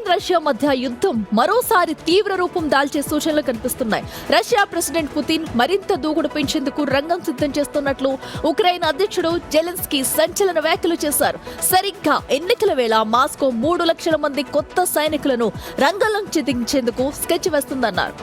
Ukraine Russia మధ్య యుద్ధం మరోసారి తీవ్ర రూపం దాల్చే సూచనలు కనిపిస్తున్నాయి. రష్యా ప్రెసిడెంట్ పుతిన్ మరింత దూకుడు పెంచేందుకు రంగం సిద్ధం చేస్తున్నట్లు ఉక్రెయిన్ అధ్యక్షుడు జెలెన్స్కీ సంచలన వ్యాఖ్యలు చేశారు. సరిగ్గా ఎన్నికల వేళ మాస్కో 3 లక్షల మంది కొత్త సైనికులను రంగంలోకి దించేందుకు స్కెచ్ వేస్తుందన్నారు.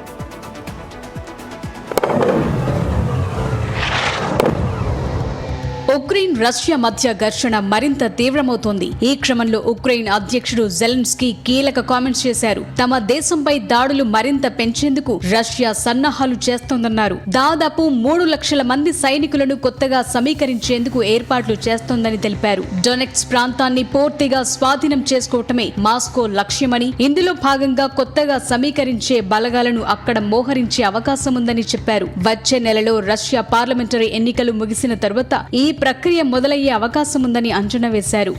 ఉక్రెయిన్ రష్యా మధ్య ఘర్షణ మరింత తీవ్రమవుతోంది. ఈ క్రమంలో ఉక్రెయిన్ అధ్యక్షుడు జెలెన్స్కీ కీలక కామెంట్స్ చేశారు. తమ దేశంపై దాడులు మరింత పెంచేందుకు రష్యా సన్నాహాలు చేస్తోందన్నారు. దాదాపు 3 లక్షల మంది సైనికులను కొత్తగా సమీకరించేందుకు ఏర్పాట్లు చేస్తోందని తెలిపారు. డొనెట్స్ ప్రాంతాన్ని పూర్తిగా స్వాధీనం చేసుకోవటమే మాస్కో లక్ష్యమని, ఇందులో భాగంగా కొత్తగా సమీకరించే బలగాలను అక్కడ మోహరించే అవకాశం ఉందని చెప్పారు. వచ్చే నెలలో రష్యా పార్లమెంటరీ ఎన్నికలు ముగిసిన తరువాత ఈ ప్రక్రియ మొదలయ్యే అవకాశం ఉందని అంచనా వేశారు.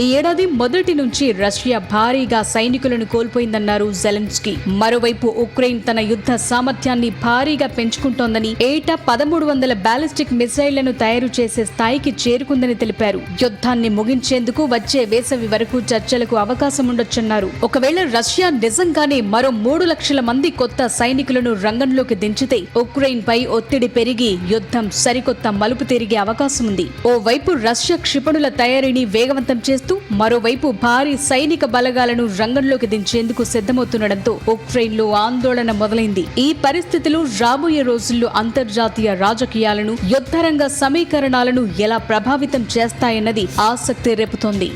ఈ ఏడాది మొదటి నుంచి రష్యా భారీగా సైనికులను కోల్పోయిందన్నారు జెలెన్స్కీ. మరోవైపు ఉక్రెయిన్ తన యుద్ధ సామర్థ్యాన్ని భారీగా పెంచుకుంటోందని, ఏటా 1300 బాలిస్టిక్ మిసైళ్లను తయారు చేసే స్థాయికి చేరుకుందని తెలిపారు. యుద్ధాన్ని ముగించేందుకు వచ్చే వేసవి వరకు చర్చలకు అవకాశం ఉండొచ్చన్నారు. ఒకవేళ రష్యా నిజంగానే మరో 3 లక్షల మంది కొత్త సైనికులను రంగంలోకి దించితే ఉక్రెయిన్ పై ఒత్తిడి పెరిగి యుద్ధం సరికొత్త మలుపు తిరిగే అవకాశం ఉంది. ఓవైపు రష్యా క్షిపణుల తయారీని వేగవంతం చేస్తూ మరోవైపు భారీ సైనిక బలగాలను రంగంలోకి దించేందుకు సిద్ధమవుతుండటంతో ఉక్రెయిన్లో ఆందోళన మొదలైంది. ఈ పరిస్థితులు రాబోయే రోజుల్లో అంతర్జాతీయ రాజకీయాలను, యుద్ధరంగ సమీకరణాలను ఎలా ప్రభావితం చేస్తాయన్నది ఆసక్తి రేపుతోంది.